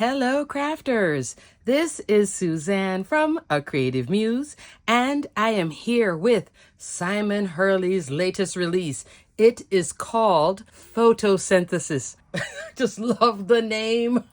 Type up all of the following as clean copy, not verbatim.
Hello, crafters. This is Suzanne from A Creative Muse, and I am here with Simon Hurley's latest release. It is called Photosynthesis. Just love the name.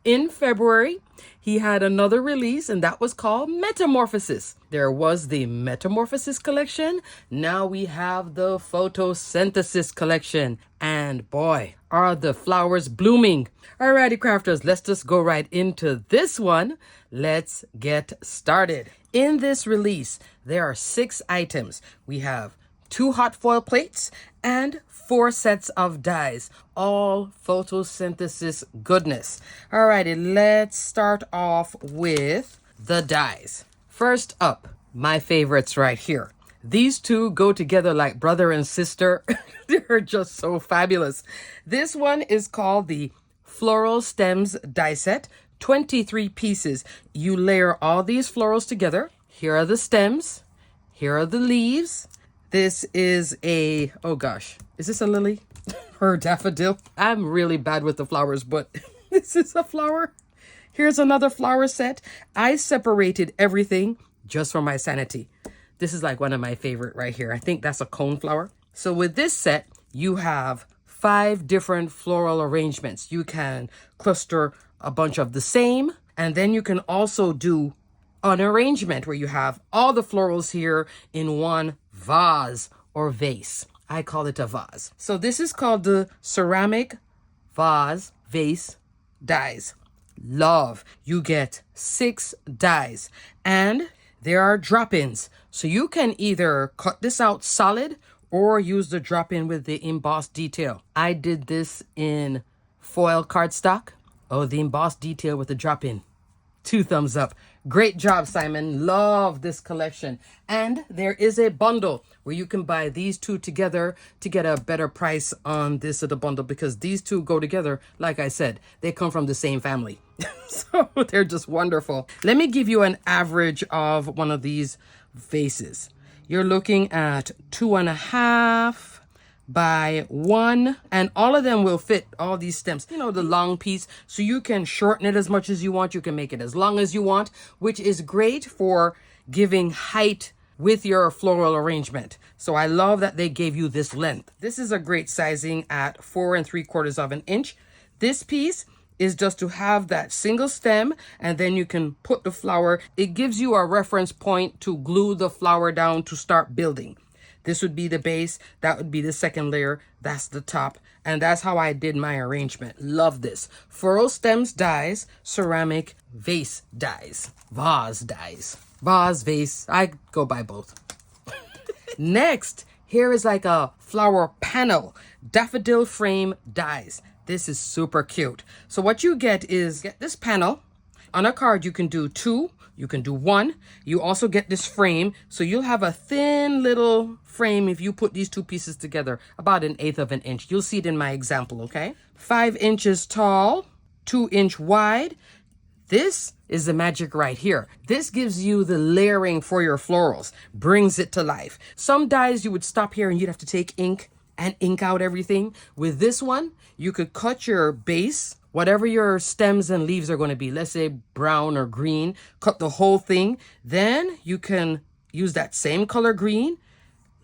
In February, he had another release, and that was called Metamorphosis. There was the Metamorphosis Collection. Now we have the Photosynthesis Collection. And boy, are the flowers blooming. Alrighty, crafters, let's just go right into this one. Let's get started. In this release, there are 6 items. We have 2 hot foil plates and 4 sets of dies, all photosynthesis goodness. Alrighty, let's start off with the dies. First up, my favorites right here. These two go together like brother and sister. They're just so fabulous. This one is called the Floral Stems Die Set, 23 pieces. You layer all these florals together. Here are the stems. Here are the leaves. This is a, oh gosh, is this a lily or a daffodil? I'm really bad with the flowers, but this is a flower. Here's another flower set. I separated everything just for my sanity. This is like one of my favorite right here. I think that's a cone flower. So with this set, you have 5 different floral arrangements. You can cluster a bunch of the same, and then you can also do an arrangement where you have all the florals here in one vase or vase. I call it a vase. So this is called the ceramic vase dies. Love. You get 6 dies, and there are drop-ins. So you can either cut this out solid or use the drop-in with the embossed detail. I did this in foil cardstock. Oh, the embossed detail with the drop-in. 2 thumbs up. Great job, Simon. Love this collection. And there is a bundle where you can buy these 2 together to get a better price on this of the bundle, because these 2 go together. Like I said, they come from the same family. So they're just wonderful. Let me give you an average of one of these vases. You're looking at 2.5 by 1, and all of them will fit all these stems. You know, the long piece, so you can shorten it as much as you want. You can make it as long as you want, which is great for giving height with your floral arrangement. So I love that they gave you this length. This is a great sizing at 4 3/4 of an inch. This piece is just to have that single stem, and then you can put the flower. It gives you a reference point to glue the flower down to start building. This would be the base, that would be the second layer, that's the top, and that's how I did my arrangement. Love this. Floral stems dies, ceramic vase dies, vase dies, vase, vase. I go by both. Next, here is like a flower panel, daffodil frame dies. This is super cute. So what you get is, get this panel. On a card, you can do 2, you can do 1. You also get this frame. So you'll have a thin little frame if you put these 2 pieces together, about 1/8 of an inch. You'll see it in my example, okay? 5 inches tall, 2 inch wide. This is the magic right here. This gives you the layering for your florals, brings it to life. Some dies you would stop here and you'd have to take ink and ink out everything. With this one, you could cut your base, whatever your stems and leaves are going to be, let's say brown or green, cut the whole thing. Then you can use that same color green,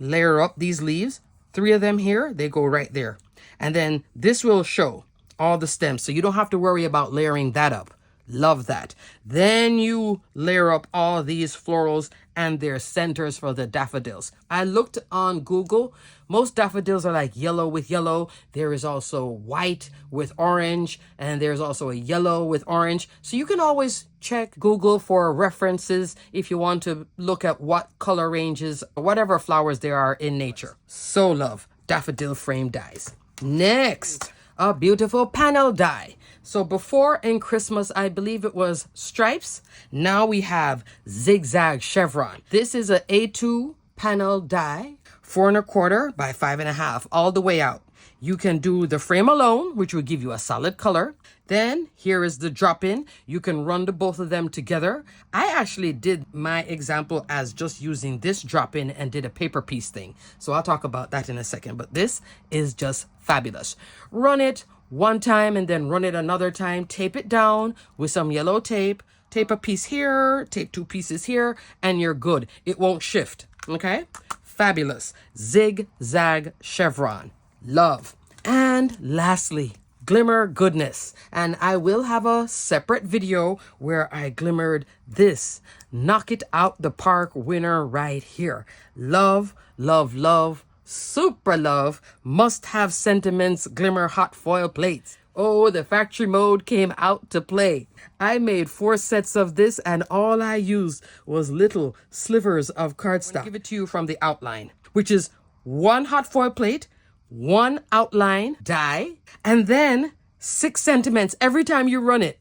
layer up these leaves, 3 of them here, they go right there. And then this will show all the stems, so you don't have to worry about layering that up. Love that. Then you layer up all these florals and their centers for the daffodils. I looked on Google. Most daffodils are like yellow with yellow. There is also white with orange, and there's also a yellow with orange. So you can always check Google for references if you want to look at what color ranges, whatever flowers there are in nature. So love daffodil frame dies. Next, a beautiful panel die. So before in Christmas, I believe it was stripes. Now we have zigzag chevron. This is a A2 panel die, 4 1/4 by 5 1/2, all the way out. You can do the frame alone, which will give you a solid color. Then here is the drop-in. You can run the both of them together. I actually did my example as just using this drop-in and did a paper piece thing. So I'll talk about that in a second, but this is just fabulous. Run it one time and then run it another time. Tape it down with some yellow tape. Tape a piece here, tape 2 pieces here, and you're good. It won't shift, okay? Fabulous. Zig, zag, chevron. Love. And lastly, Glimmer goodness. And I will have a separate video where I glimmered this. Knock it out the park winner right here. Love, love, love, super love, must have sentiments Glimmer hot foil plates. Oh, the factory mode came out to play. I made 4 sets of this and all I used was little slivers of cardstock. I'll give it to you from the outline, which is 1 hot foil plate, 1 outline die, and then 6 sentiments every time you run it.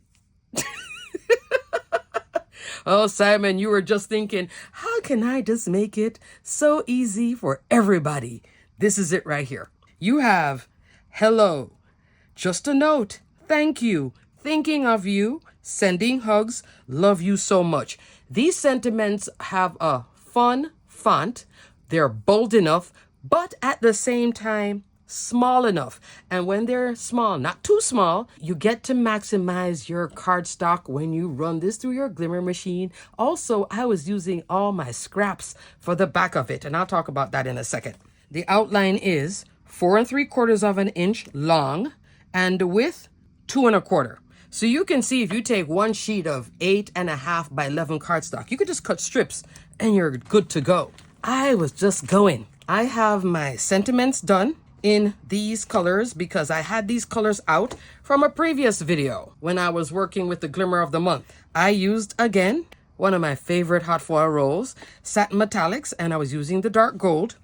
Oh, Simon, you were just thinking, how can I just make it so easy for everybody? This is it right here. You have hello, just a note, thank you, thinking of you, sending hugs, love you so much. These sentiments have a fun font. They're bold enough, but at the same time, small enough. And when they're small, not too small, you get to maximize your cardstock when you run this through your Glimmer machine. Also, I was using all my scraps for the back of it, and I'll talk about that in a second. The outline is 4 3/4 of an inch long and the width 2 1/4. So you can see if you take one sheet of 8.5 by 11 cardstock, you could just cut strips and you're good to go. I was just going. I have my sentiments done in these colors because I had these colors out from a previous video when I was working with the Glimmer of the Month. I used, again, one of my favorite hot foil rolls, satin metallics, and I was using the dark gold.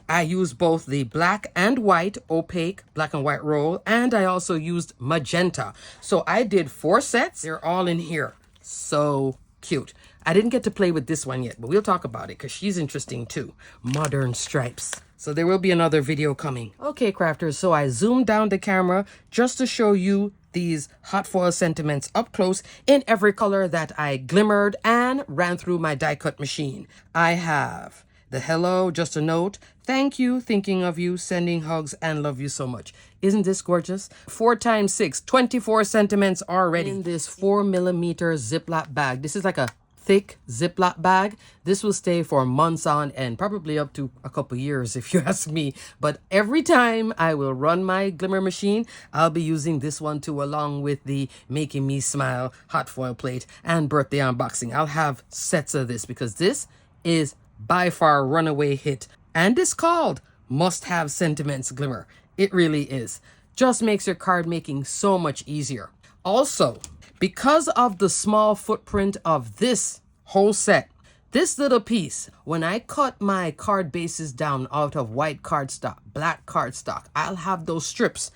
I used both the black and white opaque black and white roll, and I also used magenta. So I did 4 sets. They're all in here. So cute. I didn't get to play with this one yet, but we'll talk about it because she's interesting too. Modern stripes. So there will be another video coming. Okay, crafters, so I zoomed down the camera just to show you these hot foil sentiments up close in every color that I glimmered and ran through my die cut machine. I have the hello, just a note, thank you, thinking of you, sending hugs, and love you so much. Isn't this gorgeous? 4 times 6, 24 sentiments already. In this 4mm Ziploc bag. This is like a thick Ziploc bag. This will stay for months on end, probably up to a couple years if you ask me. But every time I will run my Glimmer machine, I'll be using this one too, along with the Making Me Smile hot foil plate and birthday unboxing. I'll have sets of this because this is by far a runaway hit. And it's called Must Have Sentiments Glimmer. It really is. Just makes your card making so much easier. Also, because of the small footprint of this whole set, this little piece, when I cut my card bases down out of white cardstock, black cardstock, I'll have those strips.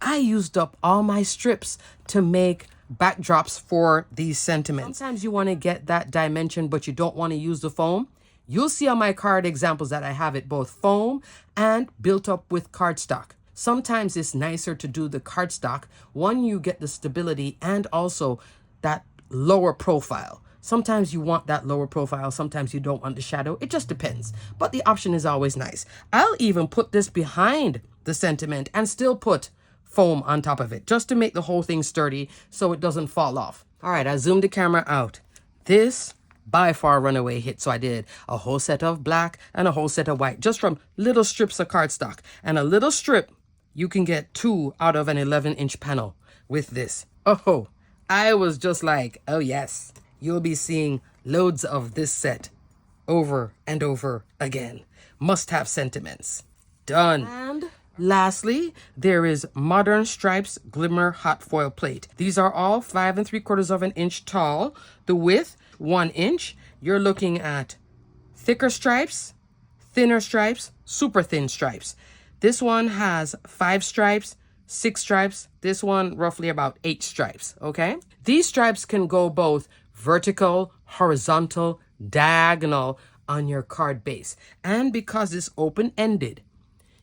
I used up all my strips to make backdrops for these sentiments. Sometimes you want to get that dimension, but you don't want to use the foam. You'll see on my card examples that I have it both foam and built up with cardstock. Sometimes it's nicer to do the cardstock. One, you get the stability and also that lower profile. Sometimes you want that lower profile. Sometimes you don't want the shadow. It just depends. But the option is always nice. I'll even put this behind the sentiment and still put foam on top of it just to make the whole thing sturdy so it doesn't fall off. All right, I zoomed the camera out. This by far runaway hit. So I did a whole set of black and a whole set of white just from little strips of cardstock. And a little strip, you can get 2 out of an 11-inch panel with this. Oh, I was just like, oh yes, you'll be seeing loads of this set over and over again. Must have sentiments. Done. And lastly, there is Modern Stripes Glimmer Hot Foil Plate. These are all 5 3/4 of an inch tall. The width, 1 inch. You're looking at thicker stripes, thinner stripes, super thin stripes. This one has 5 stripes, 6 stripes. This one roughly about 8 stripes, okay? These stripes can go both vertical, horizontal, diagonal on your card base. And because it's open-ended,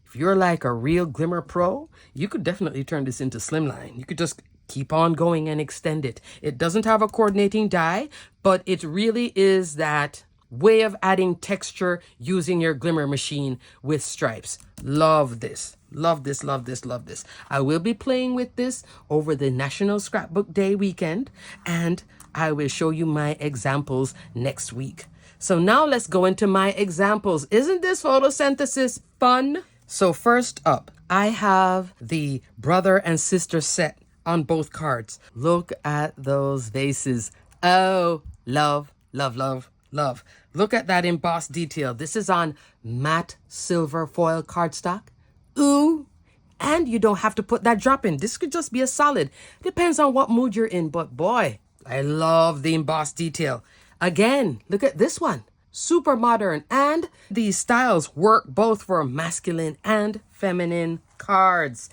if you're like a real Glimmer pro, you could definitely turn this into slimline. You could just keep on going and extend it. It doesn't have a coordinating die, but it really is that way of adding texture using your Glimmer machine with stripes. Love this. Love this, love this, love this. I will be playing with this over the National Scrapbook Day weekend, and I will show you my examples next week. So now let's go into my examples. Isn't this photosynthesis fun? So first up, I have the brother and sister set on both cards. Look at those vases. Oh, love, love, love, love. Look at that embossed detail. This is on matte silver foil cardstock. Ooh, and you don't have to put that drop in. This could just be a solid. Depends on what mood you're in, but boy, I love the embossed detail. Again, look at this one. Super modern, and these styles work both for masculine and feminine cards.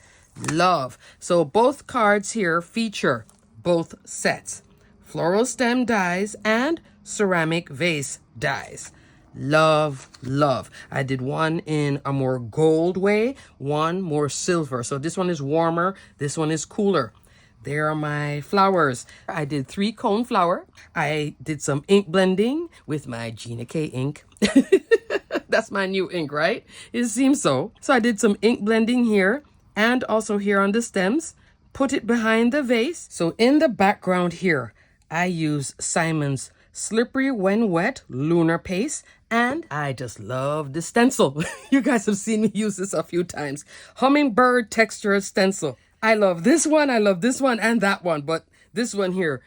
Love. So both cards here feature both sets. Floral stem dies and ceramic vase dies. Love, love. I did one in a more gold way, one more silver. So this one is warmer, this one is cooler. There are my flowers. I did 3 cone flower. I did some ink blending with my Gina K ink. That's my new ink, right? It seems so. So I did some ink blending here and also here on the stems. Put it behind the vase. So in the background here, I use Simon's Slippery When Wet Lunar Paste, and I just love the stencil. You guys have seen me use this a few times. Hummingbird texture stencil. I love this one, and that one, but this one here,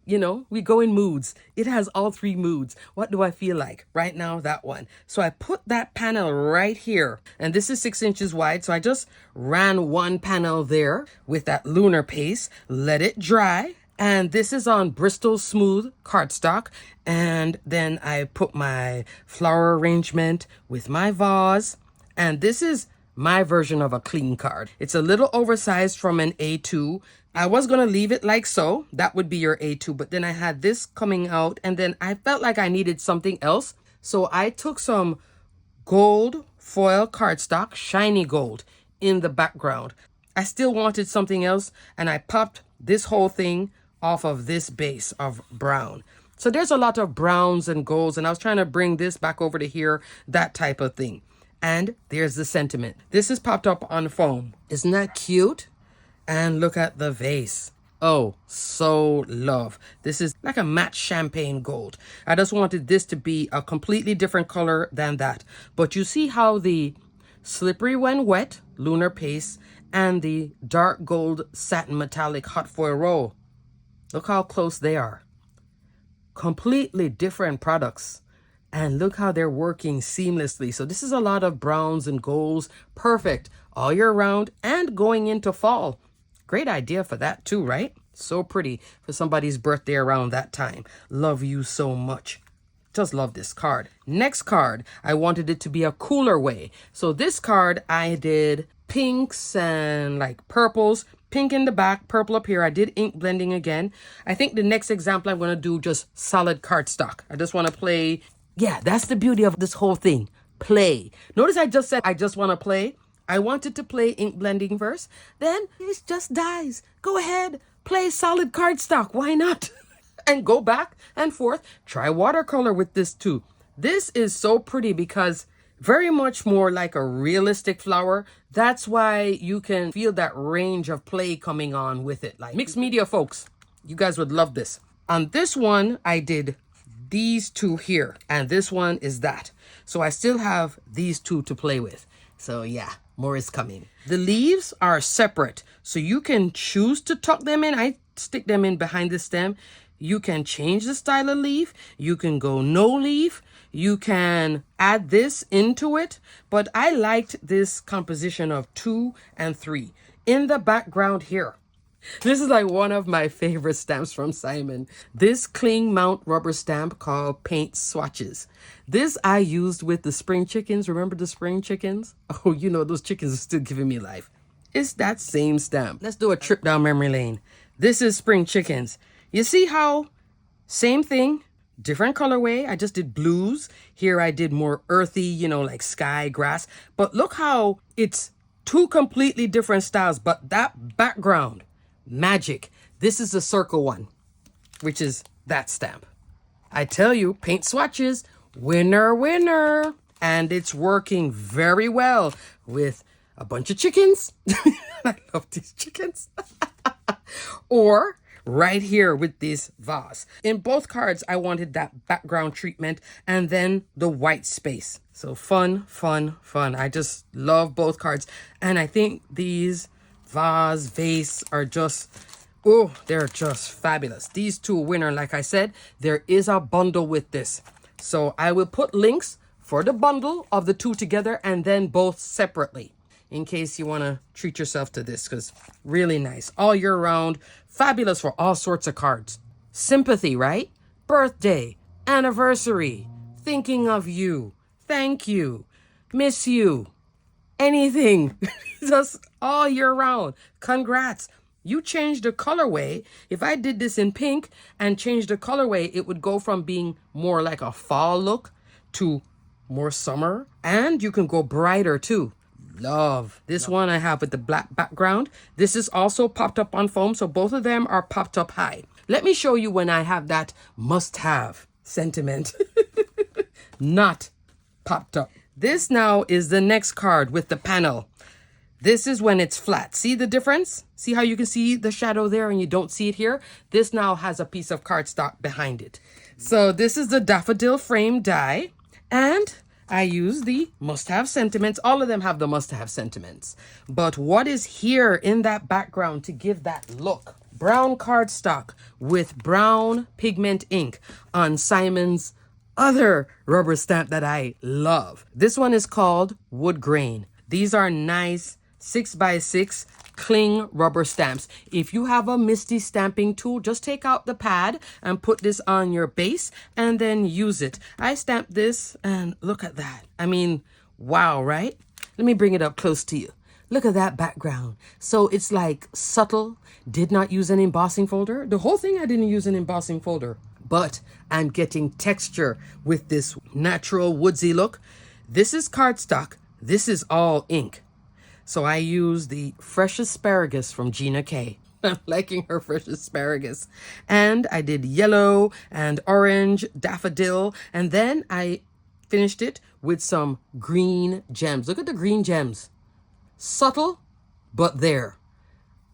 you know, we go in moods. It has all 3 moods. What do I feel like? Right now, that one. So I put that panel right here, and this is 6 inches wide, so I just ran one panel there with that lunar paste, let it dry. And this is on Bristol Smooth cardstock. And then I put my flower arrangement with my vase. And this is my version of a clean card. It's a little oversized from an A2. I was going to leave it like so. That would be your A2. But then I had this coming out. And then I felt like I needed something else. So I took some gold foil cardstock, shiny gold, in the background. I still wanted something else. And I popped this whole thing off of this base of brown. So there's a lot of browns and golds, and I was trying to bring this back over to here, that type of thing. And there's the sentiment. This is popped up on foam. Isn't that cute? And look at the vase. Oh, so love. This is like a matte champagne gold. I just wanted this to be a completely different color than that. But you see how the Slippery When Wet Lunar Paste and the dark gold satin metallic hot foil roll, look how close they are. Completely different products. And look how they're working seamlessly. So this is a lot of browns and golds. Perfect all year round and going into fall. Great idea for that too, right? So pretty for somebody's birthday around that time. Love you so much. Just love this card. Next card, I wanted it to be a cooler way. So this card, I did pinks and like purples. Pink in the back, purple up here. I did ink blending again. I think the next example I'm going to do just solid cardstock. I just want to play. Yeah, that's the beauty of this whole thing. Play. Notice I just said I just want to play. I wanted to play ink blending first. Then it just dies. Go ahead. Play solid cardstock. Why not? And go back and forth. Try watercolor with this too. This is so pretty because very much more like a realistic flower. That's why you can feel that range of play coming on with it. Like mixed media folks, you guys would love this. On this one, I did these 2 here, and this one is that. So I still have these 2 to play with. So yeah, more is coming. The leaves are separate, so you can choose to tuck them in. I stick them in behind the stem. You can change the style of leaf. You can go no leaf. You can add this into it, but I liked this composition of 2 and 3 in the background here. This is like one of my favorite stamps from Simon. This cling mount rubber stamp called Paint Swatches. This I used with the spring chickens. Remember the spring chickens? Oh, you know, those chickens are still giving me life. It's that same stamp. Let's do a trip down memory lane. This is spring chickens. You see how same thing, different colorway. I just did blues. Here I did more earthy, you know, like sky, grass. But look how it's 2 completely different styles. But that background, magic. This is the circle one, which is that stamp. I tell you, Paint Swatches, winner, winner. And it's working very well with a bunch of chickens. I love these chickens. Or right here with this vase. In both cards, I wanted that background treatment and then the white space. So fun, fun, fun. I just love both cards. And I think these vase are just, oh, they're just fabulous. These two winner, like I said, there is a bundle with this. So I will put links for the bundle of the two together and then both separately, in case you want to treat yourself to this, because really nice. All year round, fabulous for all sorts of cards. Sympathy, right? Birthday, anniversary, thinking of you, thank you, miss you, anything. Just all year round. Congrats. You changed the colorway. If I did this in pink and changed the colorway, it would go from being more like a fall look to more summer. And you can go brighter too. Love this one I have with the black background. This is also popped up on foam, so both of them are popped up high. Let me show you when I have that must-have sentiment not popped up. This now is the next card with the panel. This is when it's flat. See the difference? See how you can see the shadow there and you don't see it here? This now has a piece of cardstock behind it. So this is the daffodil frame die, and I use the must-have sentiments. All of them have the must-have sentiments. But what is here in that background to give that look? Brown cardstock with brown pigment ink on Simon's other rubber stamp that I love. This one is called Wood Grain. These are nice 6x6 cling rubber stamps. If you have a MISTI stamping tool, just take out the pad and put this on your base and then use it. I stamped this and look at that. I mean, wow, right? Let me bring it up close to you. Look at that background. So it's like subtle, did not use an embossing folder. The whole thing I didn't use an embossing folder, but I'm getting texture with this natural woodsy look. This is cardstock. This is all ink. So I use the fresh asparagus from Gina K. I'm liking her fresh asparagus. And I did yellow and orange daffodil. And then I finished it with some green gems. Look at the green gems. Subtle, but there.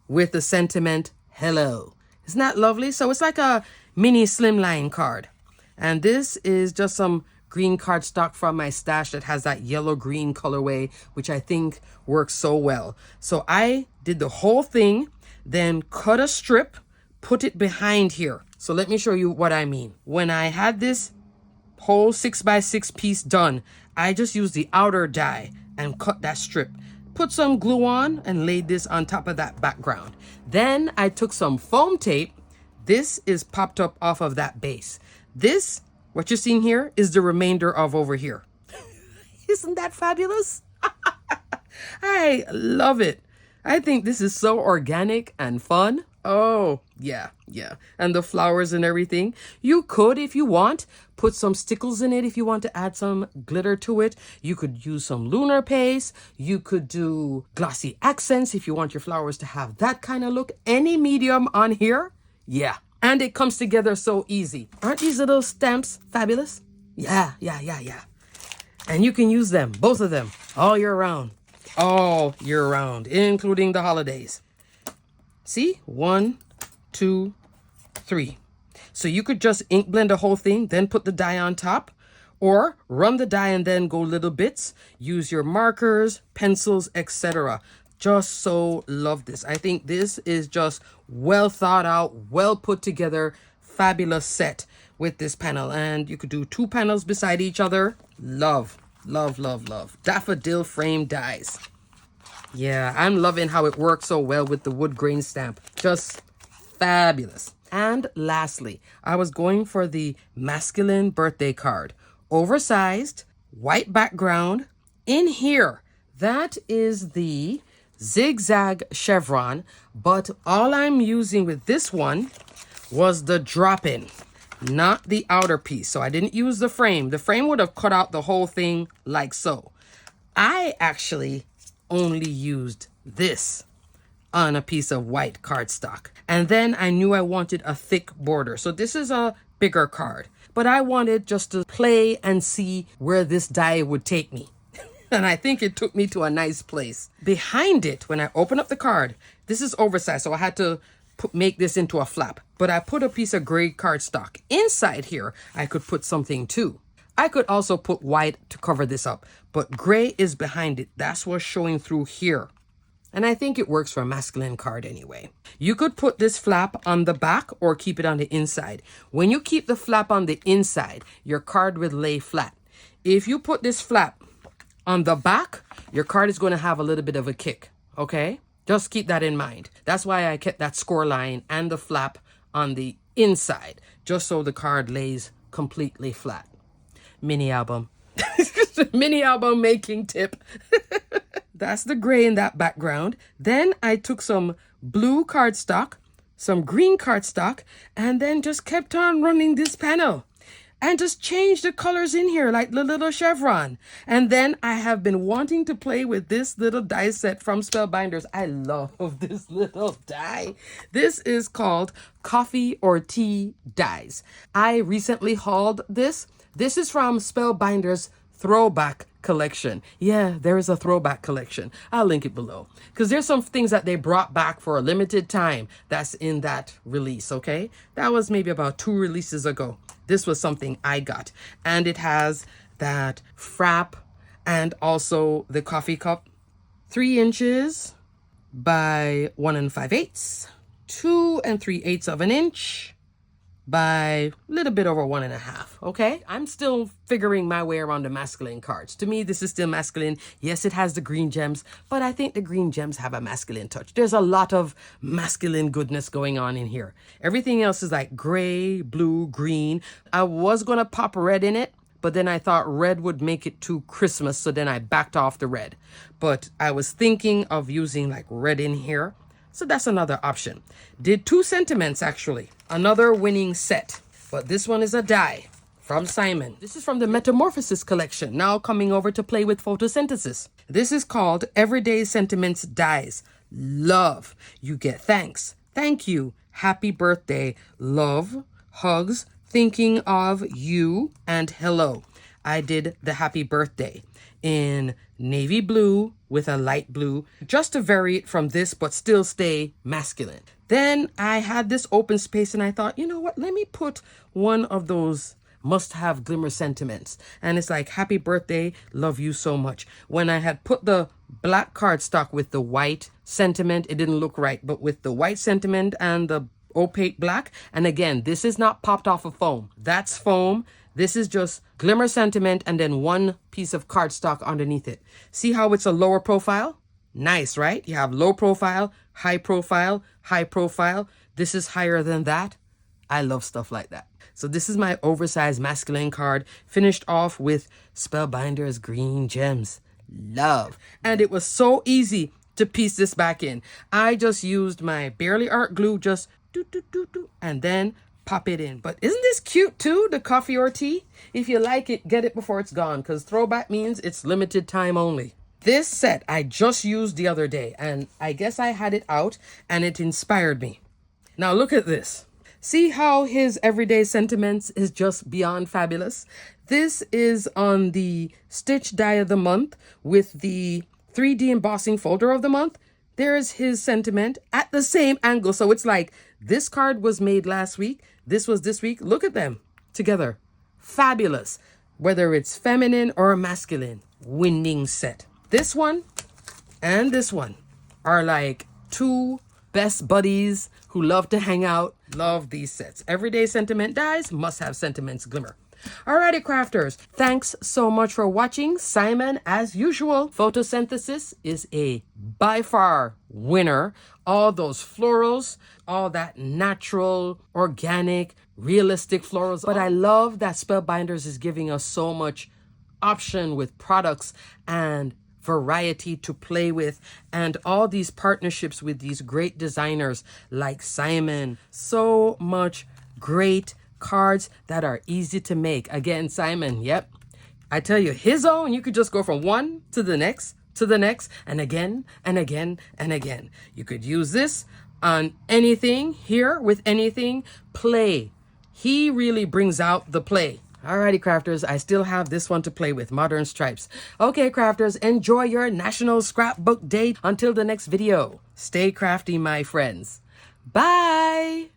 With the sentiment, hello. Isn't that lovely? So it's like a mini slimline card. And this is just some green cardstock from my stash that has that yellow-green colorway, which I think works so well. So I did the whole thing, then cut a strip, put it behind here. So let me show you what I mean. When I had this whole 6x6 piece done, I just used the outer die and cut that strip. Put some glue on and laid this on top of that background. Then I took some foam tape. This is popped up off of that base. This, what you're seeing here, is the remainder of over here. Isn't that fabulous? I love it. I think this is so organic and fun. Oh, yeah. And the flowers and everything. You could, if you want, put some stickles in it if you want to add some glitter to it. You could use some lunar paste. You could do glossy accents if you want your flowers to have that kind of look. Any medium on here, yeah. And it comes together so easy. Aren't these little stamps fabulous? Yeah. And you can use them, both of them, all year round. All year round, including the holidays. See? 1, 2, 3. So you could just ink blend the whole thing, then put the die on top, or run the die and then go little bits. Use your markers, pencils, etc. Just so love this. I think this is just well thought out, well put together, fabulous set with this panel. And you could do 2 panels beside each other. Love. Daffodil frame dies. Yeah, I'm loving how it works so well with the wood grain stamp. Just fabulous. And lastly, I was going for the masculine birthday card. Oversized, white background. In here, that is the zigzag chevron, but all I'm using with this one was the drop-in, not the outer piece. So I didn't use the frame. The frame would have cut out the whole thing like so. I actually only used this on a piece of white cardstock. And then I knew I wanted a thick border. So this is a bigger card, but I wanted just to play and see where this die would take me. And I think it took me to a nice place. Behind it, when I open up the card, this is oversized, so I had to make this into a flap. But I put a piece of gray cardstock. Inside here, I could put something too. I could also put white to cover this up, but gray is behind it. That's what's showing through here. And I think it works for a masculine card anyway. You could put this flap on the back or keep it on the inside. When you keep the flap on the inside, your card will lay flat. If you put this flap on the back, your card is going to have a little bit of a kick, okay? Just keep that in mind. That's why I kept that score line and the flap on the inside, just so the card lays completely flat. Mini album. Mini album making tip. That's the gray in that background. Then I took some blue cardstock, some green cardstock, and then just kept on running this panel and just changed the colors in here like the little chevron. And then I have been wanting to play with this little die set from Spellbinders. I love this little die. This is called Coffee or Tea Dies. I recently hauled this. This is from Spellbinders Throwback Collection. Yeah, there is a throwback collection. I'll link it below because there's some things that they brought back for a limited time that's in that release, okay? That was maybe about 2 releases ago. This was something I got, and it has that frap and also the coffee cup. 3 inches by 1 5/8, 2 3/8 of an inch by a little bit over 1.5. Okay, I'm still figuring my way around the masculine cards. To me, this is still masculine. Yes, it has the green gems, but I think the green gems have a masculine touch. There's a lot of masculine goodness going on in here. Everything else is like gray, blue, green. I was gonna pop red in it, but then I thought red would make it too Christmas, so then I backed off the red. But I was thinking of using like red in here. So that's another option. Did 2 sentiments actually. Another winning set. But this one is a die from Simon. This is from the Metamorphosis Collection. Now coming over to play with photosynthesis. This is called Everyday Sentiments Dies. Love. You get thanks. Thank you. Happy birthday. Love. Hugs. Thinking of you. And hello. I did the happy birthday in navy blue with a light blue, just to vary it from this, but still stay masculine. Then I had this open space and I thought, you know what, let me put one of those must-have glimmer sentiments. And it's like, happy birthday, love you so much. When I had put the black cardstock with the white sentiment, it didn't look right, but with the white sentiment and the opaque black, and again, this is not popped off of foam. That's foam. This is just glimmer sentiment and then 1 piece of cardstock underneath it. See how it's a lower profile? Nice, right? You have low profile, high profile, high profile. This is higher than that. I love stuff like that. So this is my oversized masculine card, finished off with Spellbinders Green Gems. Love. And it was so easy to piece this back in. I just used my Barely Art glue, just do, and then pop it in. But isn't this cute too, the coffee or tea? If you like it, get it before it's gone, because throwback means it's limited time only. This set I just used the other day, and I guess I had it out and it inspired me. Now look at this. See how his everyday sentiments is just beyond fabulous? This is on the Stitch Die of the Month with the 3D embossing folder of the month. There's his sentiment at the same angle. So it's like this card was made last week. This was this week. Look at them together. Fabulous. Whether it's feminine or masculine, winning set. This one and this one are like 2 best buddies who love to hang out. Love these sets. Everyday sentiment dies, must have sentiments glimmer. Alrighty, crafters. Thanks so much for watching. Simon, as usual, photosynthesis is a by far winner. All those florals, all that natural, organic, realistic florals. But I love that Spellbinders is giving us so much option with products and variety to play with, and all these partnerships with these great designers like Simon. So much great cards that are easy to make. Again, Simon, yep. I tell you, his own, you could just go from one to the next, and again, and again, and again. You could use this on anything here with anything. Play. He really brings out the play Alrighty, crafters, I still have this one to play with, Modern Stripes. Okay, crafters, enjoy your National Scrapbook Day. Until the next video, stay crafty, my friends. Bye!